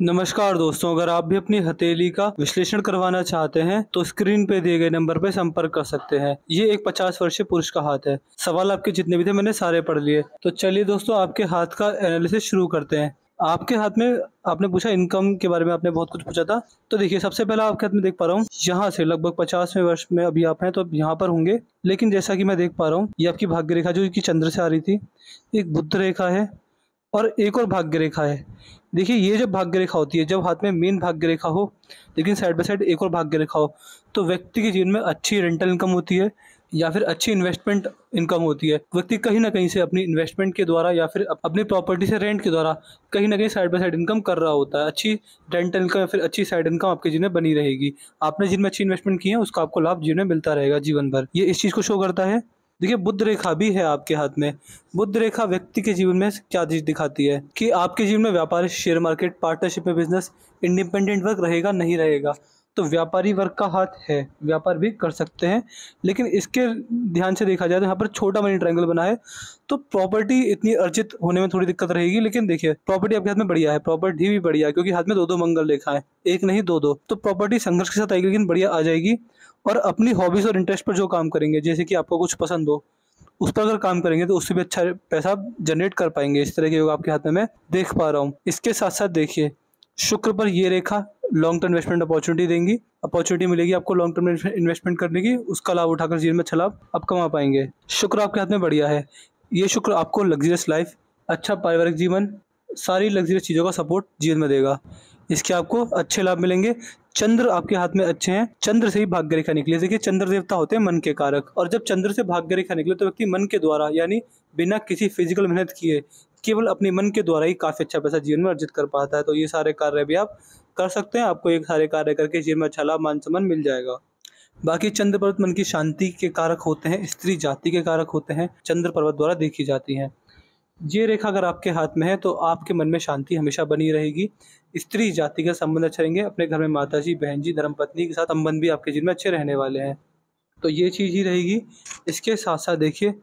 नमस्कार दोस्तों, अगर आप भी अपनी हथेली का विश्लेषण करवाना चाहते हैं तो स्क्रीन पे दिए गए नंबर पे संपर्क कर सकते हैं। ये एक 50 वर्षीय पुरुष का हाथ है। सवाल आपके जितने भी थे मैंने सारे पढ़ लिए। तो चलिए दोस्तों, आपके हाथ का एनालिसिस शुरू करते हैं। आपके हाथ में आपने पूछा इनकम के बारे में, आपने बहुत कुछ पूछा था। तो देखिए, सबसे पहला आपके हाथ में देख पा रहा हूँ, यहाँ से लगभग 50वें वर्ष में अभी आप हैं तो अब यहाँ पर होंगे। लेकिन जैसा कि मैं देख पा रहा हूँ, ये आपकी भाग्य रेखा जो कि चंद्र से आ रही थी, एक बुध रेखा है और एक और भाग्य रेखा है। देखिए, ये जब भाग्य रेखा होती है, जब हाथ में मेन भाग्य रेखा हो लेकिन साइड बाय साइड एक और भाग्य रेखा हो, तो व्यक्ति के जीवन में अच्छी रेंटल इनकम होती है या फिर अच्छी इन्वेस्टमेंट इनकम होती है। व्यक्ति कहीं ना कहीं से अपनी इन्वेस्टमेंट के द्वारा या फिर अपनी प्रॉपर्टी से रेंट के द्वारा कहीं ना कहीं साइड बाय साइड इनकम कर रहा होता है। अच्छी रेंटल इनकम या फिर अच्छी साइड इनकम आपके जीवन में बनी रहेगी। आपने जिनमें अच्छी इन्वेस्टमेंट की है उसका आपको लाभ जीवन में मिलता रहेगा जीवन भर। ये इस चीज़ को शो करता है। देखिए, बुध रेखा भी है आपके हाथ में। बुध रेखा व्यक्ति के जीवन में क्या चीज दिखाती है कि आपके जीवन में व्यापार, शेयर मार्केट, पार्टनरशिप में बिजनेस, इंडिपेंडेंट वर्क रहेगा नहीं रहेगा। तो व्यापारी वर्ग का हाथ है, व्यापार भी कर सकते हैं। लेकिन इसके ध्यान से देखा जाए तो यहाँ पर छोटा मनी ट्रायंगल बना है, तो प्रॉपर्टी इतनी अर्जित होने में थोड़ी दिक्कत रहेगी। लेकिन देखिए, प्रॉपर्टी आपके हाथ में बढ़िया है, प्रॉपर्टी भी बढ़िया है क्योंकि हाथ में दो दो मंगल रेखा है, एक नहीं दो दो। तो प्रॉपर्टी संघर्ष के साथ आएगी लेकिन बढ़िया आ जाएगी। और अपनी हॉबीज और इंटरेस्ट पर जो काम करेंगे, जैसे कि आपको कुछ पसंद हो, उस पर अगर काम करेंगे तो उससे भी अच्छा पैसा जनरेट कर पाएंगे। इस तरह के योग आपके हाथ में मैं देख पा रहा हूँ। इसके साथ साथ देखिए, शुक्र पर ये रेखा लॉन्ग टर्म इन्वेस्टमेंट अपॉर्चुनिटी देंगी। अपॉर्चुनिटी मिलेगी आपको लॉन्ग टर्म इन्वेस्टमेंट करने की, उसका लाभ उठाकर जीवन में अच्छा लाभ आप कमा पाएंगे। शुक्र आपके हाथ में बढ़िया है। ये शुक्र आपको लग्जरियस लाइफ, अच्छा पारिवारिक जीवन, सारी लग्जरियस चीज़ों का सपोर्ट जीवन में देगा। इसके आपको अच्छे लाभ मिलेंगे। चंद्र आपके हाथ में अच्छे हैं। चंद्र से ही भाग्य रेखा निकली है। देखिए, चंद्र देवता होते हैं मन के कारक, और जब चंद्र से भाग्य रेखा निकले तो व्यक्ति मन के द्वारा, यानी बिना किसी फिजिकल मेहनत किए, केवल अपने मन के द्वारा ही काफी अच्छा पैसा जीवन में अर्जित कर पाता है। तो ये सारे कार्य भी आप कर सकते हैं। आपको ये सारे कार्य करके जीवन में अच्छा लाभ, मान सम्मान मिल जाएगा। बाकी चंद्र पर्वत मन की शांति के कारक होते हैं, स्त्री जाति के कारक होते हैं, चंद्र पर्वत द्वारा देखी जाती हैं। ये रेखा अगर आपके हाथ में है तो आपके मन में शांति हमेशा बनी रहेगी। स्त्री जाति के संबंध अच्छे रहेंगे। अपने घर में माता जी, बहन जी, धर्मपत्नी के साथ संबंध भी आपके जीवन में अच्छे रहने वाले हैं। तो ये चीज़ ही रहेगी। इसके साथ साथ देखिए,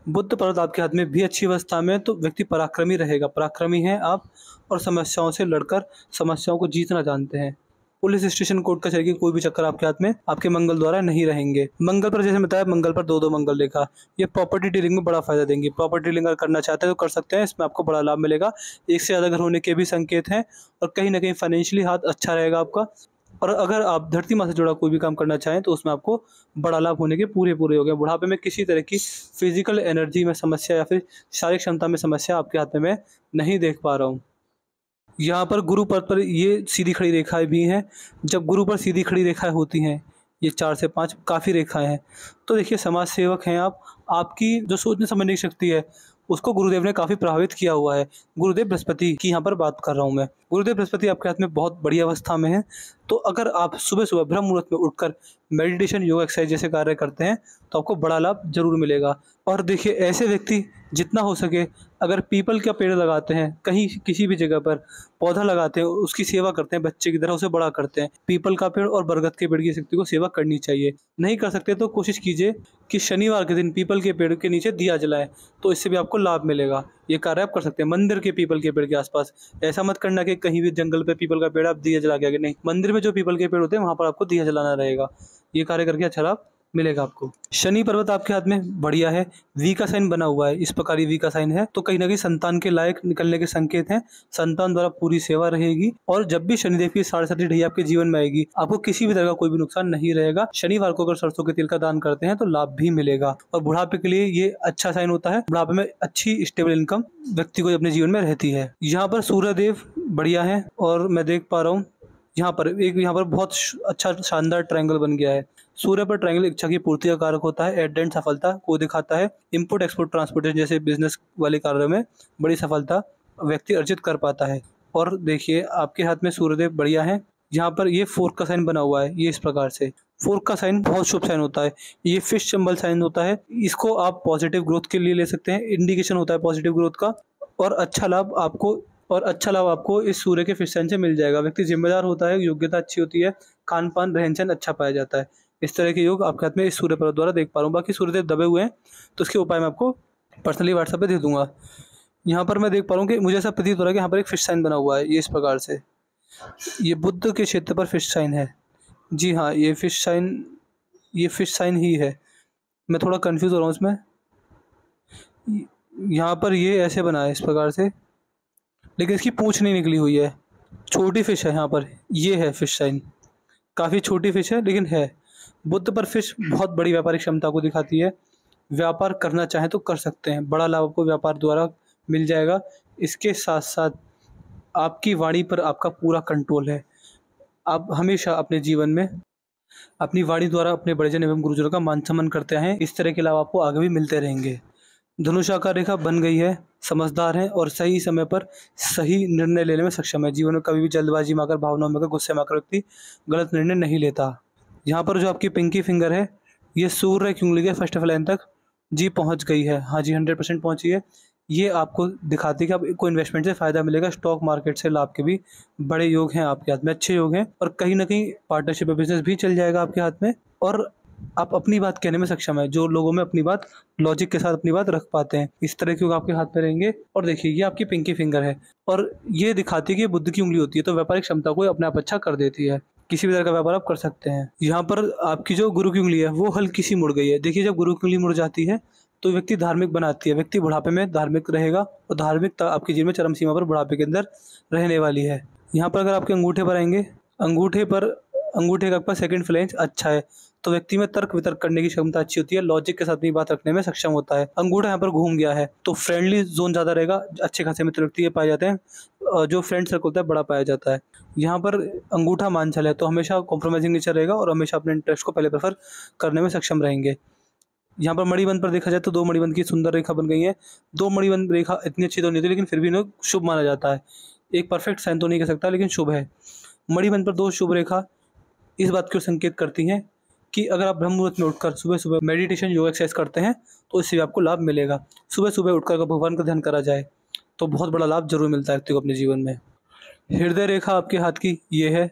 बुध पर्वत आपके हाथ में भी अच्छी अवस्था में, तो व्यक्ति पराक्रमी रहेगा। पराक्रमी हैं आप और समस्याओं से लड़कर समस्याओं को जीतना जानते हैं। पुलिस स्टेशन कोर्ट कचहरी के कोई भी चक्कर आपके हाथ में आपके मंगल द्वारा नहीं रहेंगे। मंगल पर जैसे बताया, मंगल पर दो दो मंगल रेखा, ये प्रॉपर्टी डीलिंग में बड़ा फायदा देंगी। प्रॉपर्टी डीलिंग अगर करना चाहते हैं तो कर सकते हैं, इसमें आपको बड़ा लाभ मिलेगा। एक से ज़्यादा घर होने के भी संकेत हैं और कहीं ना कहीं फाइनेंशियली हाथ अच्छा रहेगा आपका। और अगर आप धरती माँ से जुड़ा कोई भी काम करना चाहें तो उसमें आपको बड़ा लाभ होने के पूरे पूरे हो गए। बुढ़ापे में किसी तरह की फिजिकल एनर्जी में समस्या या फिर शारीरिक क्षमता में समस्या आपके हाथ में मैं नहीं देख पा रहा हूँ। यहाँ पर गुरु पद पर ये सीधी खड़ी रेखाएं भी हैं। जब गुरु पर सीधी खड़ी रेखाएं होती हैं, ये 4 से 5 काफ़ी रेखाएं हैं। तो देखिए, समाज सेवक हैं आप। आपकी जो सोचने समझने की शक्ति है उसको गुरुदेव ने काफ़ी प्रभावित किया हुआ है। गुरुदेव बृहस्पति की यहाँ पर बात कर रहा हूँ मैं। गुरुदेव बृहस्पति आपके हाथ में बहुत बढ़िया अवस्था में है। तो अगर आप सुबह सुबह ब्रह्म मुहूर्त में उठकर मेडिटेशन, योगा, एक्सरसाइज जैसे कार्य करते हैं तो आपको बड़ा लाभ जरूर मिलेगा। और देखिए, ऐसे व्यक्ति जितना हो सके अगर पीपल का पेड़ लगाते हैं, कहीं किसी भी जगह पर पौधा लगाते हैं, उसकी सेवा करते हैं, बच्चे की तरह उसे बड़ा करते हैं। पीपल का पेड़ और बरगद के पेड़ की शक्ति को सेवा करनी चाहिए। नहीं कर सकते तो कोशिश कीजिए कि शनिवार के दिन पीपल के पेड़ के नीचे दिया जलाएं, तो इससे भी आपको लाभ मिलेगा। ये कार्य आप कर सकते हैं। मंदिर के पीपल के पेड़ के आसपास ऐसा मत करना कि कहीं भी जंगल पे पीपल का पेड़ आप दिया जला के आगे, नहीं, मंदिर में जो पीपल के पेड़ होते हैं वहां पर आपको दिया जलाना रहेगा। ये कार्य करके अच्छा लाभ मिलेगा आपको। शनि पर्वत आपके हाथ में बढ़िया है। वी का साइन बना हुआ है, इस प्रकार वी का साइन है, तो कहीं ना कहीं संतान के लायक निकलने के संकेत हैं। संतान द्वारा पूरी सेवा रहेगी। और जब भी शनिदेव की 7.5 ढैया आपके जीवन में आएगी, आपको किसी भी तरह का कोई भी नुकसान नहीं रहेगा। शनिवार को अगर सरसों के तेल का दान करते हैं तो लाभ भी मिलेगा। और बुढ़ापे के लिए ये अच्छा साइन होता है। बुढ़ापे में अच्छी स्टेबल इनकम व्यक्ति को अपने जीवन में रहती है। यहाँ पर सूर्यदेव बढ़िया है और मैं देख पा रहा हूँ यहाँ पर बहुत अच्छा शानदार ट्रायंगल बन गया है। सूर्य पर ट्रायंगल इच्छा की पूर्ति का कारक होता है। एडेंट सफलता को दिखाता है। इंपोर्ट, एक्सपोर्ट, ट्रांसपोर्टेशन जैसे बिजनेस वाले कार्यों में बड़ी सफलता व्यक्ति अर्जित कर पाता है। और देखिए, आपके हाथ में सूर्यदेव बढ़िया है। यहाँ पर ये 4 का साइन बना हुआ है। ये इस प्रकार से 4 का साइन बहुत शुभ साइन होता है। ये फिश सिंबल साइन होता है। इसको आप पॉजिटिव ग्रोथ के लिए ले सकते हैं। इंडिकेशन होता है पॉजिटिव ग्रोथ का। और अच्छा लाभ आपको इस सूर्य के फिश साइन से मिल जाएगा। व्यक्ति जिम्मेदार होता है, योग्यता अच्छी होती है, खान पान रहन सहन अच्छा पाया जाता है। इस तरह के योग आपके हाथ में इस सूर्य पर्वत द्वारा देख पा रहा हूँ। बाकी सूर्यदेव दबे हुए हैं तो उसके उपाय मैं आपको पर्सनली व्हाट्सएप पे दे दूंगा। यहाँ पर मैं देख पा रहा हूँ कि मुझे ऐसा प्रतीत हो रहा है कि यहाँ पर एक फिश साइन बना हुआ है। ये इस प्रकार से ये बुध के क्षेत्र पर फिश साइन है। जी हाँ, ये फिश साइन ही है। मैं थोड़ा कंफ्यूज हो रहा हूँ इसमें। यहाँ पर ये ऐसे बना है इस प्रकार से, लेकिन इसकी पूंछ नहीं निकली हुई है। छोटी फिश है यहाँ पर, ये है फिश साइन। काफ़ी छोटी फिश है लेकिन है। बुध पर फिश बहुत बड़ी व्यापारिक क्षमता को दिखाती है। व्यापार करना चाहें तो कर सकते हैं, बड़ा लाभ आपको व्यापार द्वारा मिल जाएगा। इसके साथ साथ आपकी वाणी पर आपका पूरा कंट्रोल है। आप हमेशा अपने जीवन में अपनी वाणी द्वारा अपने बड़ेजन एवं गुरुजनों का मान सम्मान करते हैं। इस तरह के लाभ आपको आगे भी मिलते रहेंगे। धनुषाकार रेखा बन गई है, समझदार है और सही समय पर सही निर्णय लेने में सक्षम है। जीवन में कभी भी जल्दबाजी में आकर, भावनाओं में आकर, गुस्से में आकर व्यक्ति गलत निर्णय नहीं लेता। यहाँ पर जो आपकी पिंकी फिंगर है, ये सूर्य की उंगली के फर्स्ट ऑफ लाइन तक जी पहुँच गई है। हाँ जी, 100% पहुँची है। ये आपको दिखाती है कि आपको इन्वेस्टमेंट से फ़ायदा मिलेगा। स्टॉक मार्केट से लाभ के भी बड़े योग हैं आपके हाथ में, अच्छे योग हैं। और कहीं ना कहीं पार्टनरशिप बिजनेस भी चल जाएगा आपके हाथ में। और आप अपनी बात कहने में सक्षम है, जो लोगों में अपनी बात लॉजिक के साथ अपनी बात रख पाते हैं। इस तरह के योग आपके हाथ में रहेंगे। और देखिए, ये आपकी पिंकी फिंगर है और ये दिखाती है कि बुद्ध की उंगली होती है तो व्यापारिक क्षमता को अपने आप अच्छा कर देती है। किसी भी तरह का व्यापार आप कर सकते हैं। यहाँ पर आपकी जो गुरु की उंगली है वो हल्की सी मुड़ गई है। देखिए, जब गुरु की उंगली मुड़ जाती है तो व्यक्ति धार्मिक बनाती है। व्यक्ति बुढ़ापे में धार्मिक रहेगा और धार्मिकता आपके जीवन में चरम सीमा पर बुढ़ापे के अंदर रहने वाली है। यहाँ पर अगर आपके अंगूठे पर आएंगे, अंगूठे का आपका सेकंड फ्लैंज अच्छा है तो व्यक्ति में तर्क वितर्क करने की क्षमता अच्छी होती है। लॉजिक के साथ अपनी बात रखने में सक्षम होता है। अंगूठा यहाँ पर घूम गया है तो फ्रेंडली जोन ज़्यादा रहेगा। अच्छे खासे मित्र व्यक्ति पाए जाते हैं। जो फ्रेंड सर्कल होता है बड़ा पाया जाता है। यहाँ पर अंगूठा मानचल है तो हमेशा कॉम्प्रोमाइजिंग नेचर रहेगा और हमेशा अपने इंटरेस्ट को पहले प्रेफर करने में सक्षम रहेंगे। यहाँ पर मणिबंध पर देखा जाए तो 2 मणिबंध की सुंदर रेखा बन गई है। 2 मणिबंध रेखा इतनी अच्छी तो नहीं थी लेकिन फिर भी इन्हें शुभ माना जाता है। एक परफेक्ट साइन तो नहीं कह सकता लेकिन शुभ है। मणिबंध पर 2 शुभ रेखा इस बात को संकेत करती हैं कि अगर आप ब्रह्म मुहूर्त में उठकर सुबह सुबह मेडिटेशन योग एक्सरसाइज करते हैं तो इससे भी आपको लाभ मिलेगा। सुबह सुबह उठकर अगर भगवान का ध्यान करा जाए तो बहुत बड़ा लाभ जरूर मिलता है व्यक्ति को अपने जीवन में। हृदय रेखा आपके हाथ की ये है।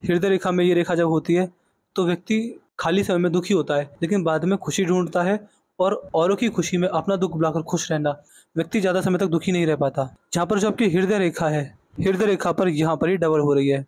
हृदय रेखा में ये रेखा जब होती है तो व्यक्ति खाली समय में दुखी होता है लेकिन बाद में खुशी ढूंढता है और औरों की खुशी में अपना दुख बुलाकर खुश रहना। व्यक्ति ज़्यादा समय तक दुखी नहीं रह पाता। जहाँ पर जो आपकी हृदय रेखा है, हृदय रेखा पर यहाँ पर ही डबल हो रही है।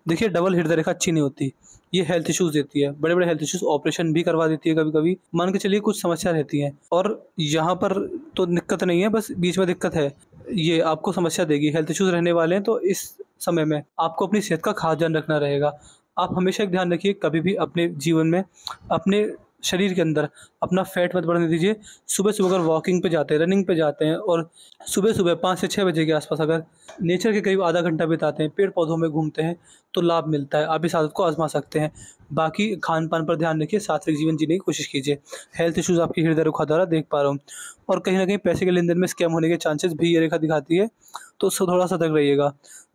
देखिए, डबल हृदय रेखा अच्छी नहीं होती। ये हेल्थ इश्यूज देती है, बड़े बड़े हेल्थ इश्यूज, ऑपरेशन भी करवा देती है कभी कभी। मान के चलिए कुछ समस्या रहती है और यहाँ पर तो दिक्कत नहीं है, बस बीच में दिक्कत है। ये आपको समस्या देगी। हेल्थ इश्यूज रहने वाले हैं तो इस समय में आपको अपनी सेहत का खास ध्यान रखना रहेगा। आप हमेशा एक ध्यान रखिए, कभी भी अपने जीवन में अपने शरीर के अंदर अपना फैट मत बढ़ने दीजिए। सुबह सुबह अगर वॉकिंग पे जाते हैं, रनिंग पे जाते हैं और सुबह सुबह 5 से 6 बजे के आसपास अगर नेचर के करीब आधा घंटा बिताते हैं, पेड़ पौधों में घूमते हैं तो लाभ मिलता है। आप इस आदत को आजमा सकते हैं। बाकी खान पान पर ध्यान रखिए, सात्विक जीवन जीने की कोशिश कीजिए। हेल्थ इश्यूज़ आपकी हृदय रेखा द्वारा देख पा रहा हूँ। और कहीं ना कहीं पैसे के लेन देन में स्कैम होने के चांसेस भी ये रेखा दिखाती है तो उससे थोड़ा सतर्क रहिएगा।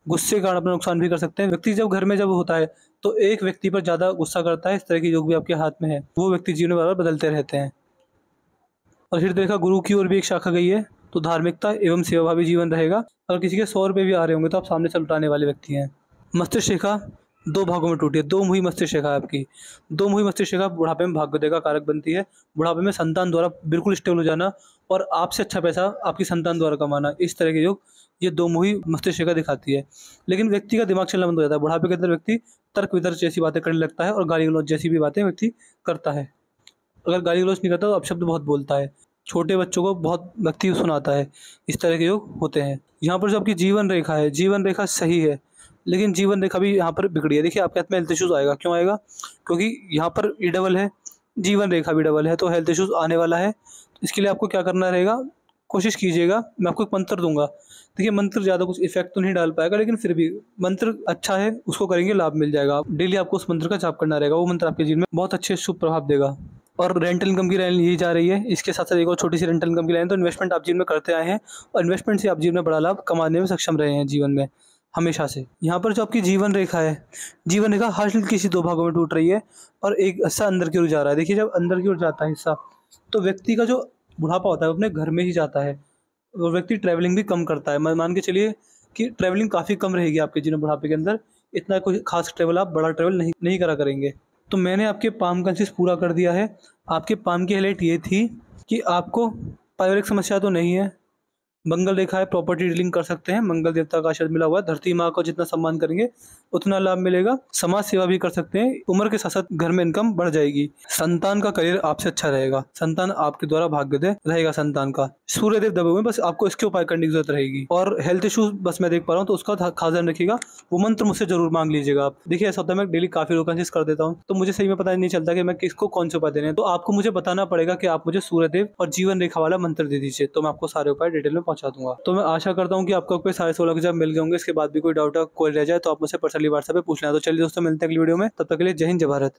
गुस्से के कारण अपना नुकसान भी कर सकते हैं। व्यक्ति जब घर में जब होता है तो एक व्यक्ति पर ज़्यादा गुस्सा करता है। इस तरह की योग भी आपके हाथ में है। वो व्यक्ति जीवन में बार बार बदलते रहते हैं। और हृदय रेखा गुरु की ओर भी एक शाखा गई है तो धार्मिकता एवं सेवाभावी जीवन रहेगा। अगर किसी के 100 रुपये भी आ रहे होंगे तो आप सामने से लुटाने वाले व्यक्ति हैं। मस्तिष्क रेखा 2 भागों में टूटी है। 2 मुही मस्तिष्क रेखा है आपकी। 2 मुही मस्तिष्क रेखा बुढ़ापे में भाग्योदय का कारक बनती है। बुढ़ापे में संतान द्वारा बिल्कुल स्टेबल हो जाना और आपसे अच्छा पैसा आपकी संतान द्वारा कमाना, इस तरह के योग ये 2 मुही मस्तिष्क रेखा दिखाती है। लेकिन व्यक्ति का दिमाग चलना बंद हो जाता है। बुढ़ापे के अंदर व्यक्ति तर्क वितर्क जैसी बातें करने लगता है और गाली गलौज जैसी भी बातें व्यक्ति करता है। अगर गाली गलौज नहीं करता तो अपशब्द बहुत बोलता है। छोटे बच्चों को बहुत व्यक्ति सुनाता है। इस तरह के योग होते हैं। यहाँ पर जो आपकी जीवन रेखा है, जीवन रेखा सही है लेकिन जीवन रेखा भी यहाँ पर बिगड़ी है। देखिए, आपके हाथ में हेल्थ इश्यूज आएगा। क्यों आएगा? क्योंकि यहाँ पर ई डबल है, जीवन रेखा भी डबल है तो हेल्थ इश्यूज आने वाला है। इसके लिए आपको क्या करना रहेगा, कोशिश कीजिएगा। मैं आपको एक मंत्र दूंगा। देखिए, मंत्र ज़्यादा कुछ इफेक्ट तो नहीं डाल पाएगा लेकिन फिर भी मंत्र अच्छा है, उसको करेंगे लाभ मिल जाएगा। डेली आपको उस मंत्र का जाप करना रहेगा। वो मंत्र आपके जीवन में बहुत अच्छे शुभ प्रभाव देगा। और रेंटल इनकम की लाइन यही जा रही है। इसके साथ साथ एक और छोटी सी रेंटल इनकम की लाइन, तो इन्वेस्टमेंट आप जीवन में करते आए हैं और इन्वेस्टमेंट से आप जीवन में बड़ा लाभ कमाने में सक्षम रहे हैं जीवन में हमेशा से। यहाँ पर जो आपकी जीवन रेखा है, जीवन रेखा हल्की सी 2 भागों में टूट रही है और एक हिस्सा अंदर की ओर जा रहा है। देखिए, जब अंदर की ओर जाता है हिस्सा तो व्यक्ति का जो बुढ़ापा होता है वो अपने घर में ही जाता है और व्यक्ति ट्रैवलिंग भी कम करता है। मान के चलिए कि ट्रैवलिंग काफ़ी कम रहेगी आपके जीवन बुढ़ापे के अंदर। इतना कोई खास ट्रैवल आप बड़ा ट्रैवल नहीं करा करेंगे। तो मैंने आपके पाम कंसिस पूरा कर दिया है। आपके पाम की हाईलाइट ये थी कि आपको पारिवारिक समस्या तो नहीं है, मंगल रेखा है, प्रॉपर्टी डीलिंग कर सकते हैं, मंगल देवता का आशीर्वाद मिला हुआ है। धरती माँ को जितना सम्मान करेंगे उतना लाभ मिलेगा। समाज सेवा भी कर सकते हैं। उम्र के साथ साथ घर में इनकम बढ़ जाएगी। संतान का करियर आपसे अच्छा रहेगा। संतान आपके द्वारा भाग्योदय रहेगा। संतान का सूर्यदेव दबे हुए, बस आपको इसके उपाय करने की जरूरत रहेगी। और हेल्थ इशू बस मैं देख पा रहा हूँ, तो उसका खास ध्यान रखिएगा। वो मंत्र मुझसे जरूर मांग लीजिएगा आप। देखिए ऐसा होता है, मैं डेली काफी रोकांसिस कर देता हूँ, तो मुझे सही में पता नहीं चलता कि मैं किसको कौन से उपाय देने हैं। तो आपको मुझे बताना पड़ेगा कि आप मुझे सूर्यदेव और जीवन रेखा वाला मंत्र दे दीजिए, तो मैं आपको सारे उपाय डिटेल में पहुंचा दूंगा। तो मैं आशा करता हूँ कि आपको कोई सारे 16 के जब मिल गए होंगे। इसके बाद भी कोई डाउट कोई रह जाए तो आप मुझसे पर्सनली व्हाट्सएप पे पूछ लेना। तो चलिए दोस्तों, मिलते हैं अगली वीडियो में। तब तक के लिए जय हिंद, जय भारत।